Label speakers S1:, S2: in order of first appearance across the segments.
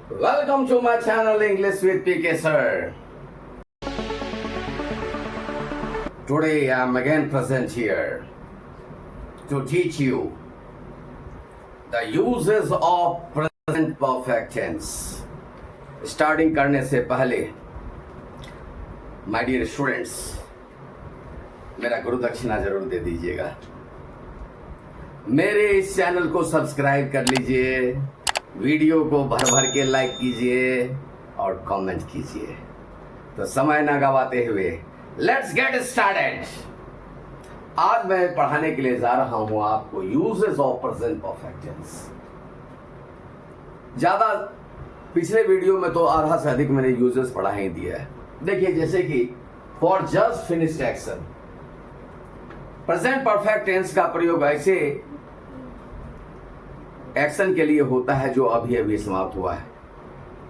S1: Welcome to my channel English with PK sir. Today I am again present here to teach you the uses of present perfect tense. Starting करने से पहले my dear students मेरा गुरु दक्षिणा जरूर दे दीजिएगा। मेरे इस चैनल को सब्सक्राइब कर लीजिए, वीडियो को भर भर के लाइक कीजिए और कमेंट कीजिए। तो समय ना गवाते हुए लेट्स गेट स्टार्टेड। आज मैं पढ़ाने के लिए जा रहा हूं आपको uses of present perfect tense. ज्यादा पिछले वीडियो में तो आधा से अधिक मैंने यूजेस पढ़ा ही दिया है। देखिए, जैसे कि for just finished action, present perfect tense का प्रयोग ऐसे एक्शन के लिए होता है जो अभी अभी समाप्त हुआ है।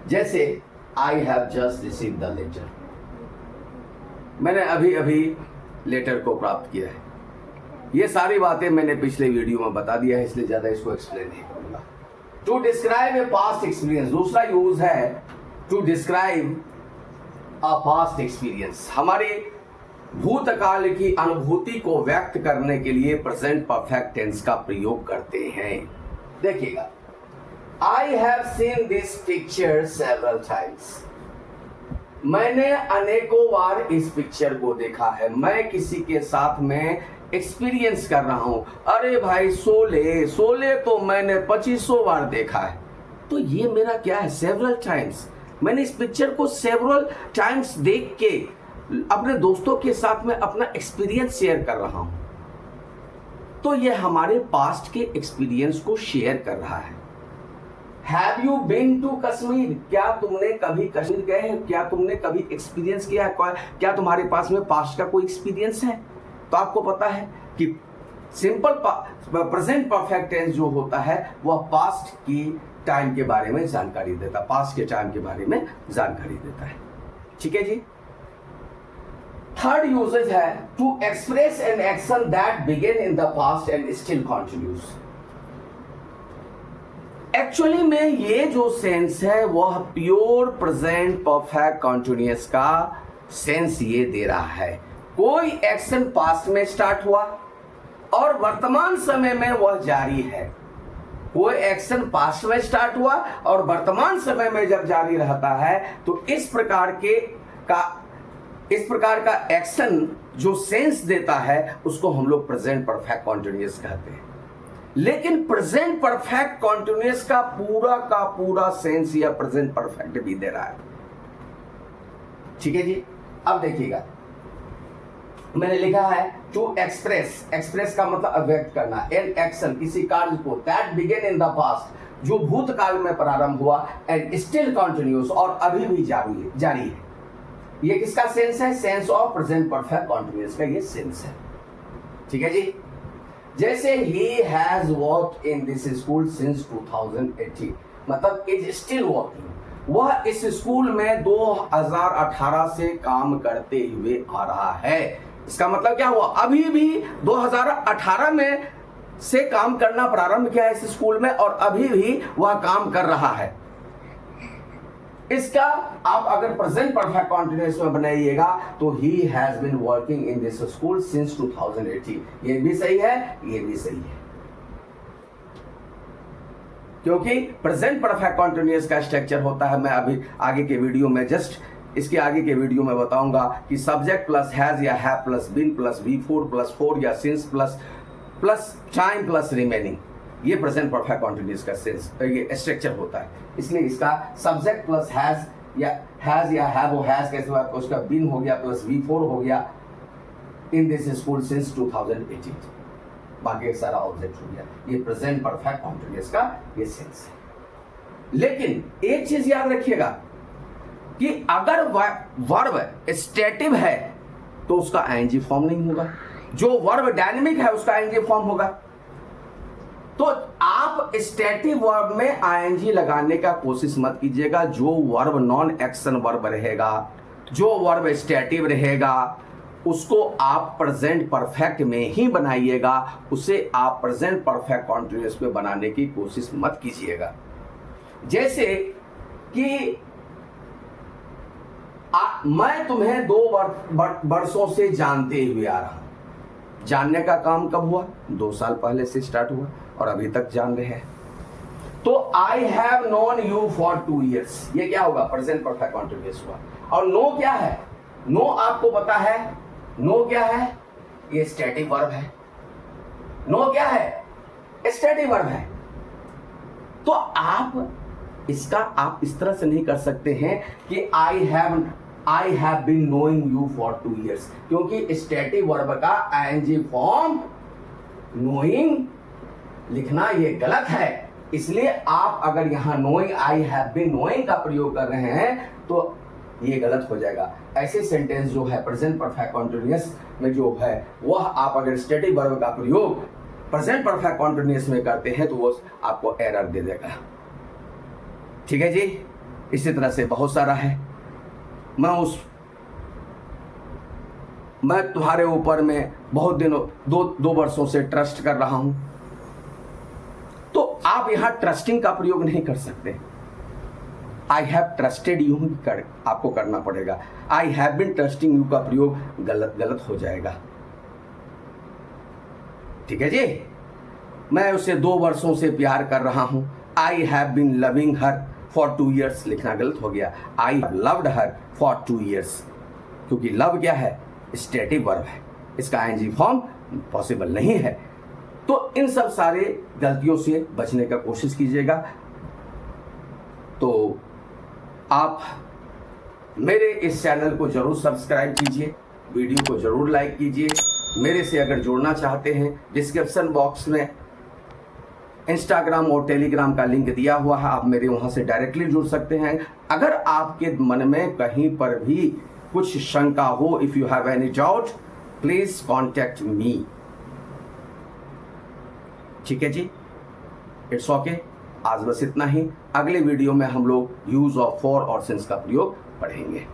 S1: जैसे I have just received the letter, मैंने अभी अभी लेटर को प्राप्त किया है। ये सारी बातें मैंने पिछले वीडियो में बता दिया है, इसलिए ज्यादा इसको एक्सप्लेन नहीं करूंगा। To describe a past experience, दूसरा यूज है to describe a past experience. हमारी भूतकाल की अनुभूति को व्यक्त करने के लिए प्रेजेंट परफेक्ट टेंस का प्रयोग करते हैं। देखिएगा, I have seen this picture several times, मैंने अनेकों बार इस पिक्चर को देखा है। मैं किसी के साथ में एक्सपीरियंस कर रहा हूं। अरे भाई, शोले तो मैंने 2500 बार देखा है। तो ये मेरा क्या है, सेवरल टाइम्स। मैंने इस पिक्चर को सेवरल टाइम्स देख के अपने दोस्तों के साथ में अपना एक्सपीरियंस शेयर कर रहा हूं। तो ये हमारे पास्ट के एक्सपीरियंस को शेयर कर रहा है। Have you been to Kashmir, क्या तुमने कभी कश्मीर गए हैं? क्या तुमने कभी एक्सपीरियंस किया है? क्या तुम्हारे पास में पास्ट का कोई एक्सपीरियंस है? तो आपको पता है कि सिंपल प्रेजेंट परफेक्ट टेंस जो होता है वह पास्ट की टाइम के बारे में जानकारी देता है, पास्ट के टाइम के बारे में जानकारी देता है। ठीक है जी। थर्ड यूजेज है to express an action that began in the past and still continues. Actually में ये जो सेंस है वह प्योर प्रेजेंट परफेक्ट कंटिन्यूअस का सेंस ये दे रहा है। कोई एक्शन पास्ट में स्टार्ट हुआ और वर्तमान समय में वह जारी है। कोई एक्शन पास्ट में स्टार्ट हुआ और वर्तमान समय में जब जारी रहता है तो इस प्रकार का एक्शन जो सेंस देता है उसको हम लोग प्रेजेंट परफेक्ट कंटिन्यूअस कहते हैं। लेकिन प्रेजेंट परफेक्ट कंटिन्यूअस का पूरा सेंस या प्रेजेंट परफेक्ट भी दे रहा है। ठीक है जी। अब देखिएगा, मैंने लिखा है टू एक्सप्रेस का मतलब अभिव्यक्त करना, एन एक्शन किसी कार्य को, that began in the past जो भूतकाल में प्रारंभ हुआ, एंड स्टिल कंटिन्यूअस और अभी भी जारी है। ये किसका सेंस है? Sense of present perfect continuous का ये सेंस है। ठीक है जी। जैसे he has worked in this school since 2018, मतलब इज स्टिल वर्किंग, वह इस स्कूल में 2018 से काम करते हुए आ रहा है। इसका मतलब क्या हुआ? अभी भी 2018 में से काम करना प्रारंभ किया है इस स्कूल में और अभी भी वह काम कर रहा है। इसका आप अगर प्रेजेंट परफेक्ट कंटिन्यूअस में बनाइएगा तो ही has been working in this school since 2018। ये भी सही है, ये भी सही है, क्योंकि प्रेजेंट परफेक्ट कंटिन्यूअस का स्ट्रक्चर होता है। मैं अभी आगे के वीडियो में इसके आगे के वीडियो में बताऊंगा कि सब्जेक्ट प्लस हैज या have plus been plus V4 plus 4 या since plus time plus remaining, ये प्रेजेंट परफेक्ट कंटिन्यूअस का सेंस ये स्ट्रक्चर होता है। इसलिए इसका सब्जेक्ट प्लस हैज या हैव वो हैज कैसे हुआ, तो उसका बीन हो गया प्लस V4 हो गया इन दिस स्कूल सिंस 2018, बाकी सारा ऑब्जेक्ट हो गया। ये प्रेजेंट परफेक्ट कंटिन्यूअस का ये सेंस है। लेकिन एक चीज याद रखिएगा कि अगर वर्ब स्टेटिव है तो उसका आईएनजी फॉर्म नहीं होगा, जो वर्ब डायनेमिक है उसका आईएनजी फॉर्म होगा। तो आप स्टैटिक वर्ब में आईएनजी लगाने का कोशिश मत कीजिएगा। जो वर्ब नॉन एक्शन वर्ब रहेगा, जो वर्ब स्टैटिव रहेगा, उसको आप प्रेजेंट परफेक्ट में ही बनाइएगा। उसे आप प्रेजेंट परफेक्ट कंटीन्यूअस में बनाने की कोशिश मत कीजिएगा। जैसे कि मैं तुम्हें 2 वर्षों से जानते हुए आ रहा हूं। जानने का काम कब हुआ? 2 साल पहले से स्टार्ट हुआ और अभी तक जान रहे हैं। तो I have known you for 2 years, ये क्या होगा? प्रेजेंट परफेक्ट कॉन्टिन्यूअस हुआ। और नो क्या है? नो आपको पता है, नो क्या है? ये स्टैटिक वर्ब है। नो क्या है? स्टैटिक वर्ब है। तो आप इसका आप इस तरह से नहीं कर सकते हैं कि I have been knowing you for 2 years, क्योंकि स्टैटिक वर्ब का आईएनजी फॉर्म नोइंग लिखना ये गलत है। इसलिए आप अगर यहां knowing, I have been knowing का प्रयोग कर रहे हैं तो ये गलत हो जाएगा। ऐसे सेंटेंस जो है प्रेजेंट परफेक्ट कॉन्टिन्यूअस में जो है वह आप अगर स्टैटिक वर्ब का प्रयोग प्रेजेंट परफेक्ट कॉन्टिन्यूअस में करते हैं तो वो आपको एरर दे देगा। ठीक है जी। इसी तरह से बहुत सारा है। मैं तुम्हारे ऊपर में बहुत दिनों 2 वर्षों से ट्रस्ट कर रहा हूं। तो आप यहां ट्रस्टिंग का प्रयोग नहीं कर सकते। आई हैव ट्रस्टेड यू आपको करना पड़ेगा। I have been trusting you का प्रयोग गलत हो जाएगा। ठीक है जी। मैं उसे 2 वर्षों से प्यार कर रहा हूं। I have been loving her for 2 years लिखना गलत हो गया। I loved her for 2 years, क्योंकि लव क्या है? स्टैटिक वर्ब है, इसका आईएनजी फॉर्म पॉसिबल नहीं है। तो इन सब सारे गलतियों से बचने का कोशिश कीजिएगा। तो आप मेरे इस चैनल को जरूर सब्सक्राइब कीजिए, वीडियो को जरूर लाइक कीजिए। मेरे से अगर जुड़ना चाहते हैं, डिस्क्रिप्शन बॉक्स में इंस्टाग्राम और टेलीग्राम का लिंक दिया हुआ है, आप मेरे वहां से डायरेक्टली जुड़ सकते हैं। अगर आपके मन में कहीं पर भी कुछ शंका हो, if you have any doubt please contact me. ठीक है जी। It's okay. आज बस इतना ही। अगले वीडियो में हम लोग यूज ऑफ फॉर और सिंस का प्रयोग पढ़ेंगे।